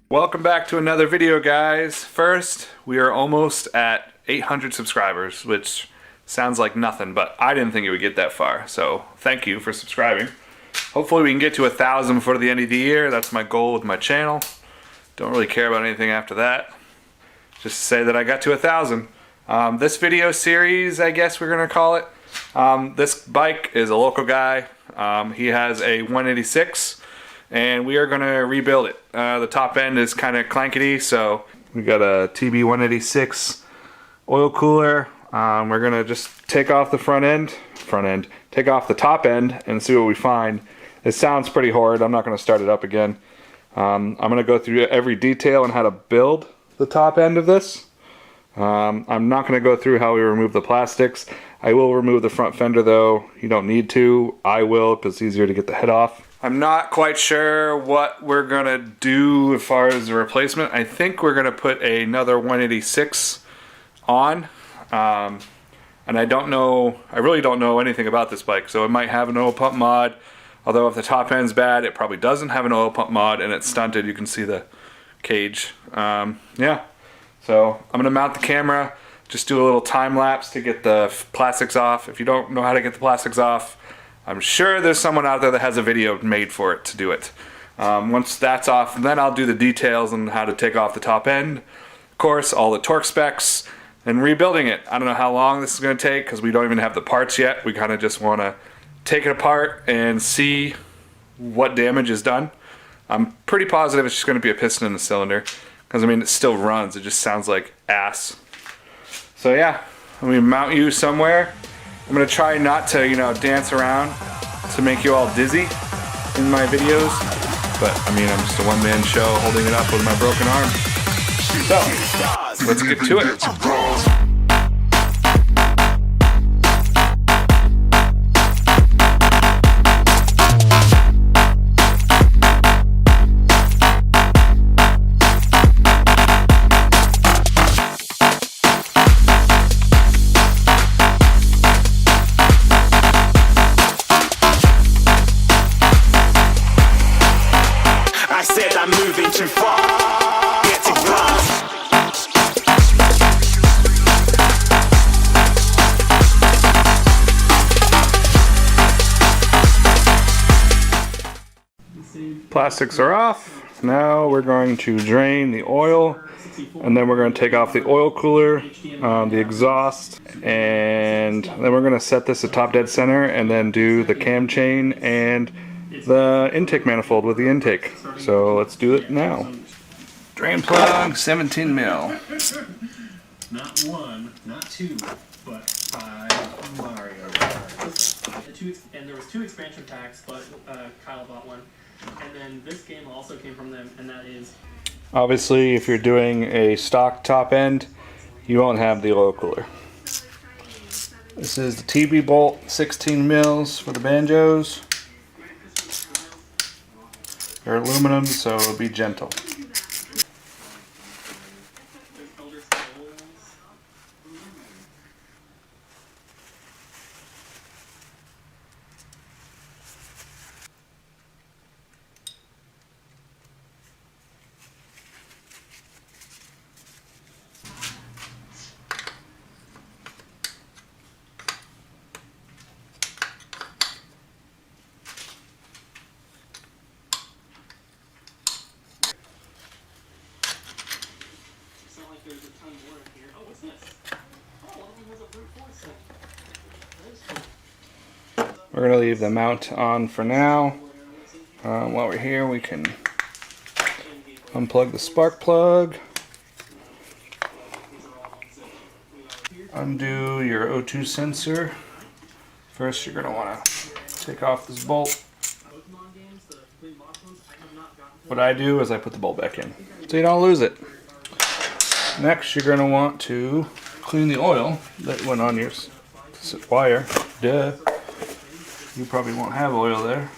Welcome back to another video, guys. First, we are almost at 800 subscribers, which sounds like nothing, but I didn't think it would get that far, so thank you for subscribing. Hopefully we can get to 1,000 before the end of the year. That's my goal with my channel. Don't really care about anything after that. Just to say that I got to 1,000. This video series, I guess we're gonna call it. This bike is a local guy. He has a 186. And we are going to rebuild it. The top end is kind of clankety, so we got a TB186 oil cooler. We're going to just take off the take off the top end and see what we find. It sounds pretty horrid. I'm not going to start it up again. I'm going to go through every detail on how to build the top end of this. I'm not going to go through how we remove the plastics. I will remove the front fender though. You don't need to. I will, because it's easier to get the head off. I'm not quite sure what we're gonna do as far as the replacement. I think we're gonna put another 186 on, and I really don't know anything about this bike, so it might have an oil pump mod, although if the top end's bad, it probably doesn't have an oil pump mod and it's stunted. You can see the cage. Yeah, so I'm gonna mount the camera, just do a little time lapse to get the plastics off. If you don't know how to get the plastics off, I'm sure there's someone out there that has a video made for it to do it. Once that's off, then I'll do the details on how to take off the top end. Of course, all the torque specs and rebuilding it. I don't know how long this is going to take because we don't even have the parts yet. We kind of just want to take it apart and see what damage is done. I'm pretty positive it's just going to be a piston in the cylinder because I mean it still runs. It just sounds like ass. So yeah, let me mount you somewhere. I'm going to try not to, dance around to make you all dizzy in my videos. But, I mean, I'm just a one-man show holding it up with my broken arm. So, let's get to it. I'm moving too far. Get to glass. Plastics are off. Now we're going to drain the oil, and then we're going to take off the oil cooler, the exhaust, and then we're going to set this at top dead center and then do the cam chain and the intake manifold with the intake. So let's do it now. Drain plug, 17 mil. Not one, not two, but 5 Mario Karts. And there was 2 expansion packs, but Kyle bought one. And then this game also came from them, and that is... Obviously, if you're doing a stock top end, you won't have the oil cooler. This is the TB bolt, 16 mils for the banjos. They're aluminum, so it'll be gentle. There's a ton more in here. Oh, what's this? Oh, one of them has a brute force thing. We're going to leave the mount on for now. While we're here, we can unplug the spark plug, undo your O2 sensor. First, you're going to want to take off this bolt. What I do is I put the bolt back in so you don't lose it. Next, you're going to want to clean the oil that went on your wire. Duh. You probably won't have oil there.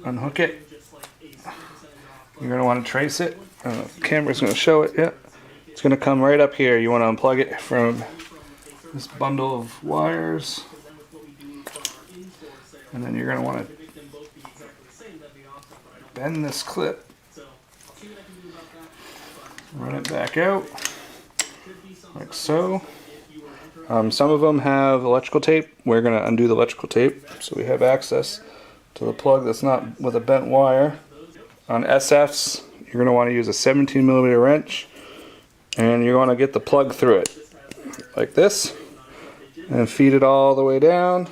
Unhook it. You're going to want to trace it. The camera's going to show it. Yep. It's going to come right up here. You want to unplug it from this bundle of wires, and then you're going to want to bend this clip, run it back out like so. Some of them have electrical tape. We're going to undo the electrical tape so we have access to the plug that's not with a bent wire. On SFs, you're going to want to use a 17mm wrench, and you're going to get the plug through it like this and feed it all the way down.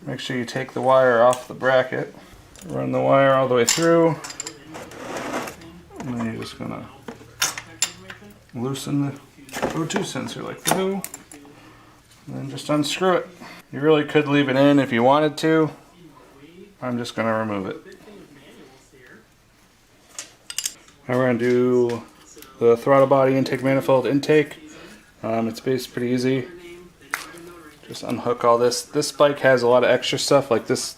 Make sure you take the wire off the bracket, run the wire all the way through, and then you're just going to loosen the O2 sensor like so, and then just unscrew it. You really could leave it in if you wanted to. I'm just going to remove it. Now we're going to do the throttle body intake manifold intake. It's basically pretty easy. Just unhook all this. This bike has a lot of extra stuff, like this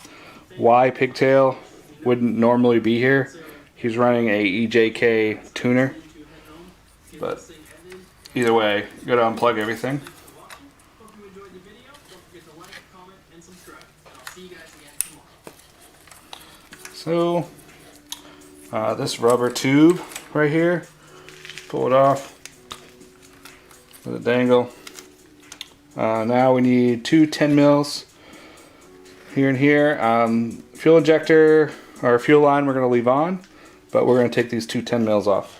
Y pigtail wouldn't normally be here. He's running a EJK tuner. But either way, you gotta unplug everything. So, this rubber tube right here, pull it off, let it dangle. Now we need two 10 mils here and here. Fuel injector or fuel line we're going to leave on, but we're going to take these two 10 mils off.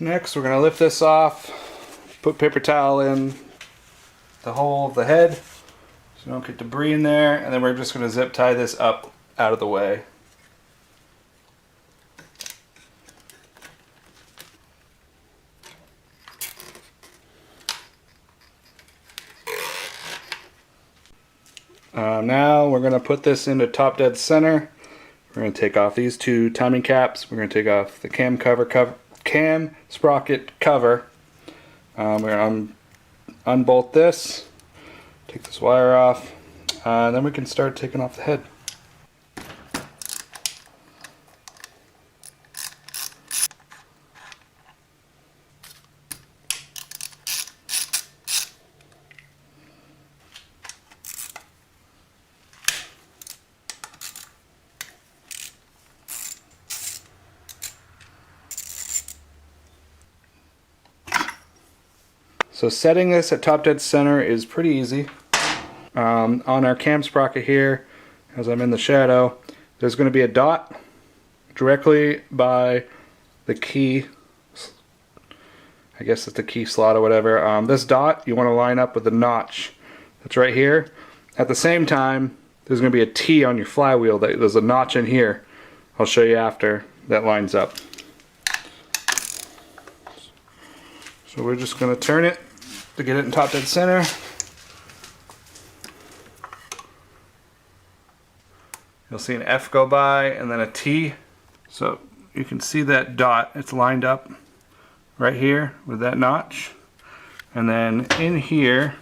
Next, we're going to lift this off, put paper towel in the hole of the head so you don't get debris in there, and then we're just going to zip tie this up out of the way. Now we're going to put this into top dead center. We're going to take off these two timing caps. We're going to take off the cam sprocket cover. We're going to unbolt this, take this wire off, and then we can start taking off the head. So setting this at top dead center is pretty easy. On our cam sprocket here, as I'm in the shadow, there's going to be a dot directly by the key. I guess it's the key slot or whatever. This dot you want to line up with the notch that's right here. At the same time, there's going to be a T on your flywheel. There's a notch in here. I'll show you after that lines up. So we're just going to turn it to get it in top dead center. You'll see an F go by and then a T. So you can see that dot, it's lined up right here with that notch. And then in here,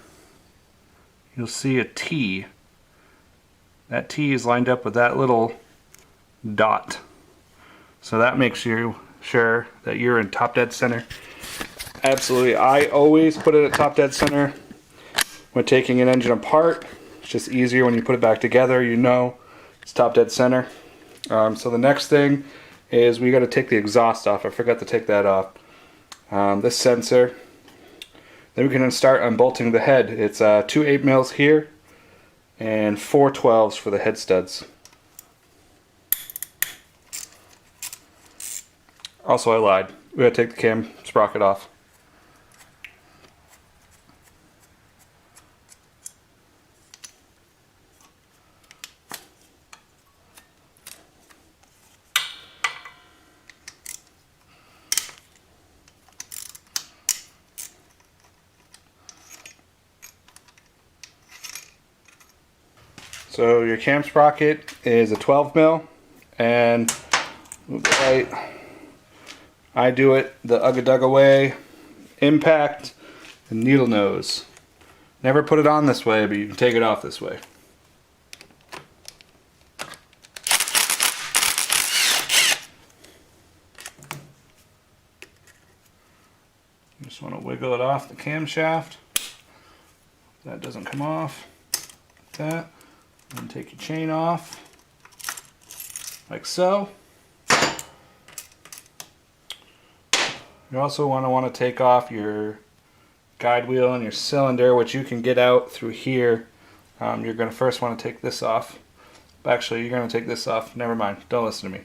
you'll see a T. That T is lined up with that little dot. So that makes you sure that you're in top dead center. Absolutely, I always put it at top dead center when taking an engine apart. It's just easier when you put it back together, you know it's top dead center. So the next thing is we got to take the exhaust off. I forgot to take that off. This sensor. Then we can start unbolting the head. It's 2 8mm here and 4 12s for the head studs. Also, I lied. We got to take the cam sprocket off. So your cam sprocket is a 12mm, and I do it the Ugga Dugga way, impact and needle nose. Never put it on this way, but you can take it off this way. You just want to wiggle it off the camshaft. That doesn't come off. Like that. And take your chain off. Like so. You also want to take off your guide wheel and your cylinder, which you can get out through here. You're going to first want to take this off. Actually, you're going to take this off. Never mind. Don't listen to me.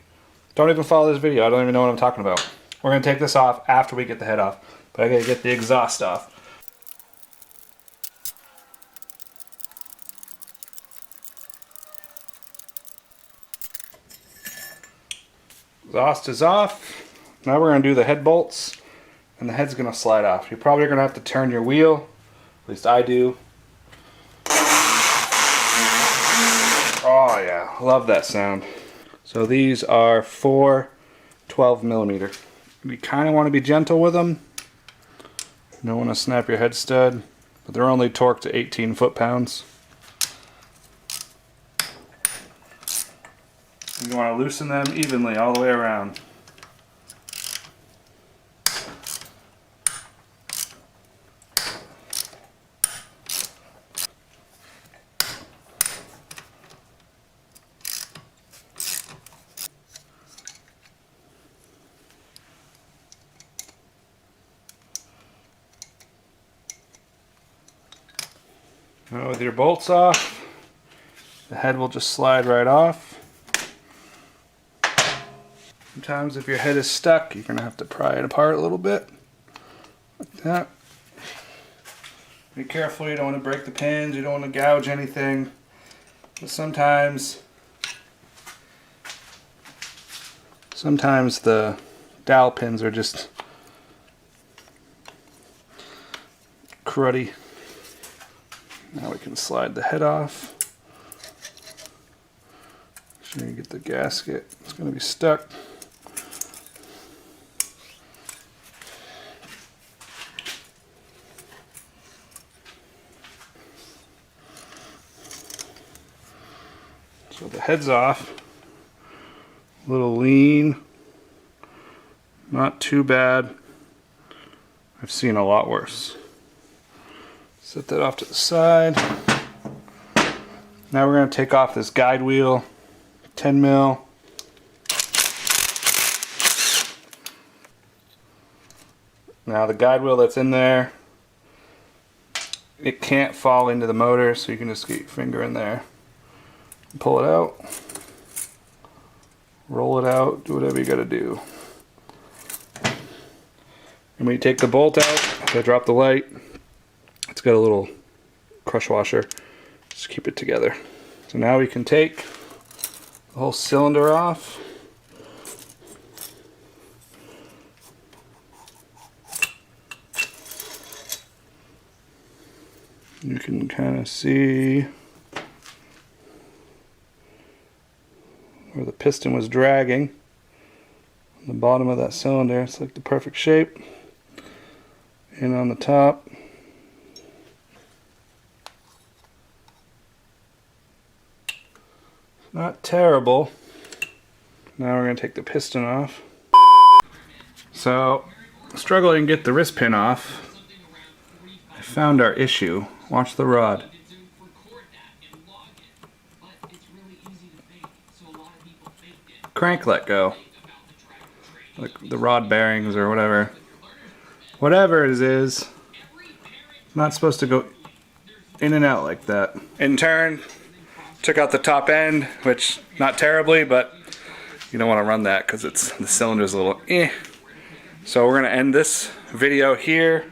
Don't even follow this video. I don't even know what I'm talking about. We're going to take this off after we get the head off. But I got to get the exhaust off. Exhaust is off. Now we're going to do the head bolts. And the head's going to slide off. You're probably going to have to turn your wheel. At least I do. Oh yeah, love that sound. So these are 4 12mm. You kind of want to be gentle with them. You don't want to snap your head stud. But they're only torqued to 18 foot-pounds. You want to loosen them evenly all the way around. Now with your bolts off, the head will just slide right off. Sometimes if your head is stuck, you're going to have to pry it apart a little bit. Like that. Be careful, you don't want to break the pins, you don't want to gouge anything. But sometimes the dowel pins are just cruddy. Now we can slide the head off. Make sure you get the gasket. It's going to be stuck. So the head's off. A little lean. Not too bad. I've seen a lot worse. Set that off to the side. Now we're going to take off this guide wheel, 10 mil. Now the guide wheel that's in there, it can't fall into the motor, so you can just get your finger in there, pull it out, roll it out, do whatever you got to do. And when you take the bolt out, I drop the light. It's got a little crush washer. Just keep it together. So now we can take the whole cylinder off. You can kind of see where the piston was dragging on the bottom of that cylinder. It's like the perfect shape. And on the top, not terrible. Now we're going to take the piston off. So, struggling to get the wrist pin off. I found our issue. Watch the rod. Crank let go. Like the rod bearings or whatever. Whatever it is, not supposed to go in and out like that. In turn, took out the top end, which not terribly, but you don't want to run that because it's the cylinder's a little So we're going to end this video here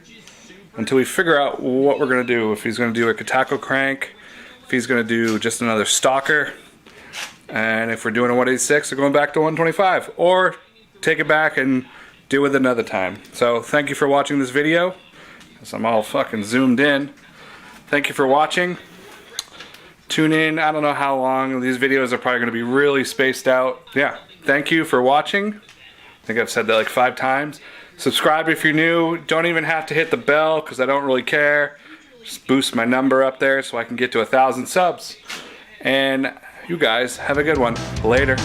until we figure out what we're going to do. If he's going to do a Katako crank, if he's going to do just another stalker, and if we're doing a 186, we're going back to 125, or take it back and do it another time. So thank you for watching this video, because I'm all fucking zoomed in. Thank you for watching. Tune in. I don't know how long. These videos are probably going to be really spaced out. Yeah, thank you for watching. I think I've said that like 5 times. Subscribe if you're new. Don't even have to hit the bell because I don't really care. Just boost my number up there so I can get to 1,000 subs. And you guys have a good one. Later.